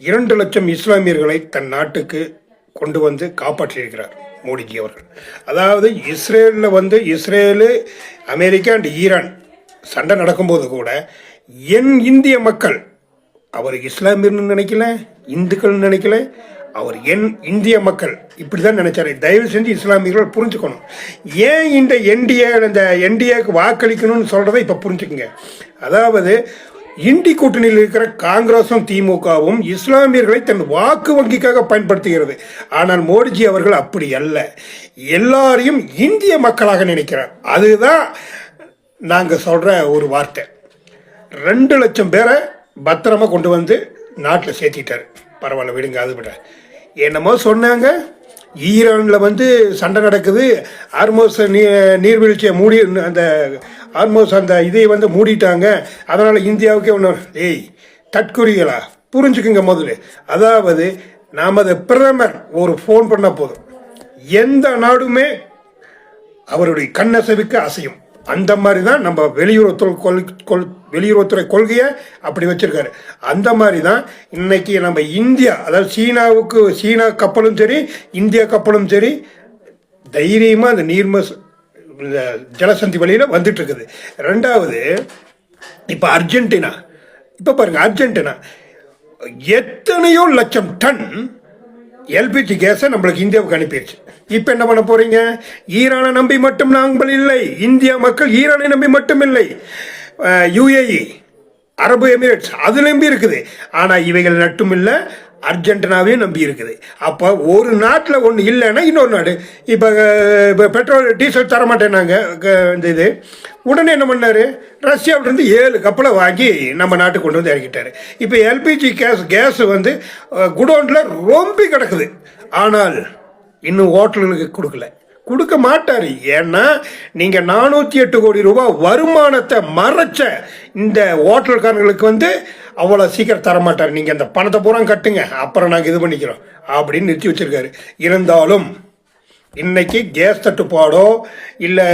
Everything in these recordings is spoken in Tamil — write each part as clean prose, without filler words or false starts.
2 லட்சம் இஸ்லாமியர்களை தன் நாட்டுக்கு கொண்டு வந்து காப்பாற்றியிருக்கிறார் மோடிஜி அவர்கள். அதாவது இஸ்ரேலு, அமெரிக்கா அண்ட் ஈரான் சண்டை நடக்கும்போது கூட என் இந்திய மக்கள், அவர் இஸ்லாமியர்னு நினைக்கல, இந்துக்கள் நினைக்கல, அவர் என் இந்திய மக்கள் இப்படி தான் நினைச்சாரு. தயவு செஞ்சு இஸ்லாமியர்கள் புரிஞ்சுக்கணும். ஏன் இந்த என்டிஏக்கு வாக்களிக்கணும்னு சொல்றதை இப்போ புரிஞ்சுக்குங்க. அதாவது இண்டி கூட்டணியில் இருக்கிற காங்கிரஸும் திமுகவும் இஸ்லாமியர்களை தன் வாக்கு வங்கிக்காக பயன்படுத்துகிறது. ஆனால் மோடிஜி அவர்கள் அப்படி அல்ல, எல்லாரையும் இந்திய மக்களாக நினைக்கிறார். அதுதான் நாங்கள் சொல்ற ஒரு வார்த்தை. 2 லட்சம் பேரை பத்திரமா கொண்டு வந்து நாட்டில் சேர்த்திட்டார். பரவாயில்ல விடுங்க, அது விட என்னமோ சொன்னாங்க. ஈரானில் சண்டை நடக்குது, ஹார்மோஸ் நீர்வீழ்ச்சியை மூடி அந்த இதை மூடிட்டாங்க, அதனால் இந்தியாவுக்கே ஒன்று. தற்குறிகளா? புரிஞ்சுக்குங்க முதல்ல. அதாவது நமது பிரதமர் ஒரு ஃபோன் பண்ண போதும் எந்த நாடுமே அவருடைய கண்ணசைவுக்கு அசையும். அந்த மாதிரி தான் நம்ம வெளியுறவுத்துறை கொள்கையை அப்படி வச்சிருக்காரு. அந்த மாதிரி தான் இன்னைக்கு நம்ம இந்தியா, அதாவது சீனா கப்பலும் சரி, இந்தியா கப்பலும் சரி, தைரியமாக அந்த ஜலசந்தி வழியில் வந்துட்டு இருக்குது. 2வது இப்போ அர்ஜென்டினா, அர்ஜென்டினா எத்தனையோ லட்சம் டன் எல்பிஜி கேஸை நம்மளுக்கு இந்தியாவுக்கு அனுப்பிடுச்சு. இப்போ என்ன பண்ண போறீங்க? ஈரானை நம்பி மட்டும் நாங்கள் இல்லை, இந்திய மக்கள் ஈரானை நம்பி மட்டும் இல்லை, யுஏஇ, அரபு எமிரேட்ஸ் அது நம்பி இருக்குது. ஆனால் இவைகள் மட்டும் இல்லை, அர்ஜென்டினாவையும் நம்பி இருக்குது. அப்போ ஒரு நாட்டில் ஒன்று இல்லைன்னா இன்னொரு நாடு இப்போ பெட்ரோல் டீசல் தரமாட்டேன்னாங்க இந்த உடனே என்ன பண்ணாரு? ரஷ்யாவிலிருந்து 7 கப்பலை வாங்கி நம்ம நாட்டுக்கு கொண்டு வந்து இறக்கிட்டாரு. இப்போ எல்பிஜி கேஸ் குடோனில் ரொம்ப கிடக்குது. ஆனால் இன்னும் ஹோட்டல்களுக்கு கொடுக்க மாட்டார். ஏன்னா நீங்கள் 408 கோடி ரூபாய் வருமானத்தை மறைச்ச இந்த ஹோட்டல்காரங்களுக்கு அவ்வளோ சீக்கிரம் தரமாட்டார். நீங்கள் அந்த பணத்தை பூரா கட்டுங்க, அப்புறம் நாங்கள் இது பண்ணிக்கிறோம் அப்படின்னு நிறுத்தி வச்சிருக்காரு. இருந்தாலும் இன்னைக்கு கேஸ் தட்டுப்பாடோ இல்லை,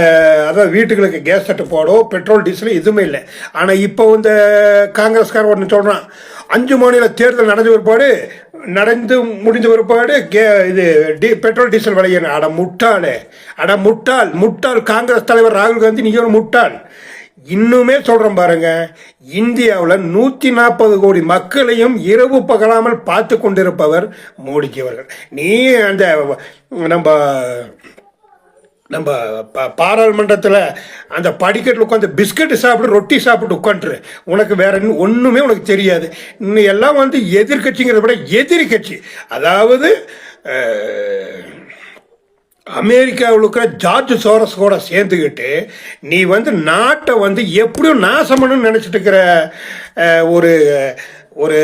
அதாவது வீட்டுகளுக்கு கேஸ் தட்டுப்பாடோ, பெட்ரோல் டீசல் எதுவுமே இல்லை. ஆனால் இப்போ காங்கிரஸ்காரன் ஒன்று சொல்கிறான், 5 மாநில தேர்தல் நடந்து முடிஞ்ச பிற்பாடு பெட்ரோல் டீசல் விலை. முட்டாள் காங்கிரஸ் தலைவர் ராகுல் காந்தி, நீங்க ஒரு முட்டாள். இன்னுமே சொல்றேன் பாருங்க, இந்தியாவில் 140 கோடி மக்களையும் இரவு பகலாமல் பார்த்து கொண்டிருப்பவர் மோடிஜி அவர்கள். நீ அந்த நம்ம பாராளுமன்றத்தில் அந்த படிக்கட்டில் உட்காந்து பிஸ்கட் சாப்பிட்டு ரொட்டி சாப்பிட்டு உட்காந்துரு. உனக்கு வேற ஒன்றுமே உனக்கு தெரியாது. இன்னும் எல்லாம் எதிர்கட்சிங்கிறத விட எதிரி கட்சி. அதாவது அமெரிக்காவில் இருக்கிற ஜார்ஜ் சோரஸ் கூட சேர்ந்துக்கிட்டு நீ நாட்டை எப்படியும் நாசம் பண்ணணும்னு நினச்சிட்டு இருக்கிற ஒரு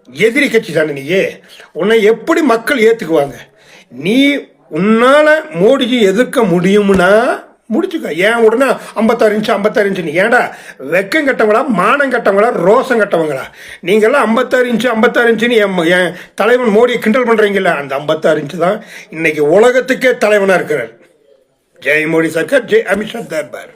எதிரி கட்சி தானே நீ. உன்னை எப்படி மக்கள் ஏற்றுக்குவாங்க? உன்னால மோடிஜி எதிர்க்க முடியும்னா முடிச்சுக்க. ஏன் உடனே 56 இன்ச்சு ஏன்டா வெக்கம் கட்டவங்களா, மானம் கட்டவங்களா, ரோசம் கட்டவங்களா? நீங்கள்லாம் 56 இன்ச்சுன்னு என் தலைவன் மோடியை கிண்டல் பண்ணுறீங்களா? அந்த 56 இன்ச்சு தான் இன்னைக்கு உலகத்துக்கே தலைவனாக இருக்கிறார். ஜெய் மோடி சர்க்கார், ஜெய் அமித்ஷா தர்பார்.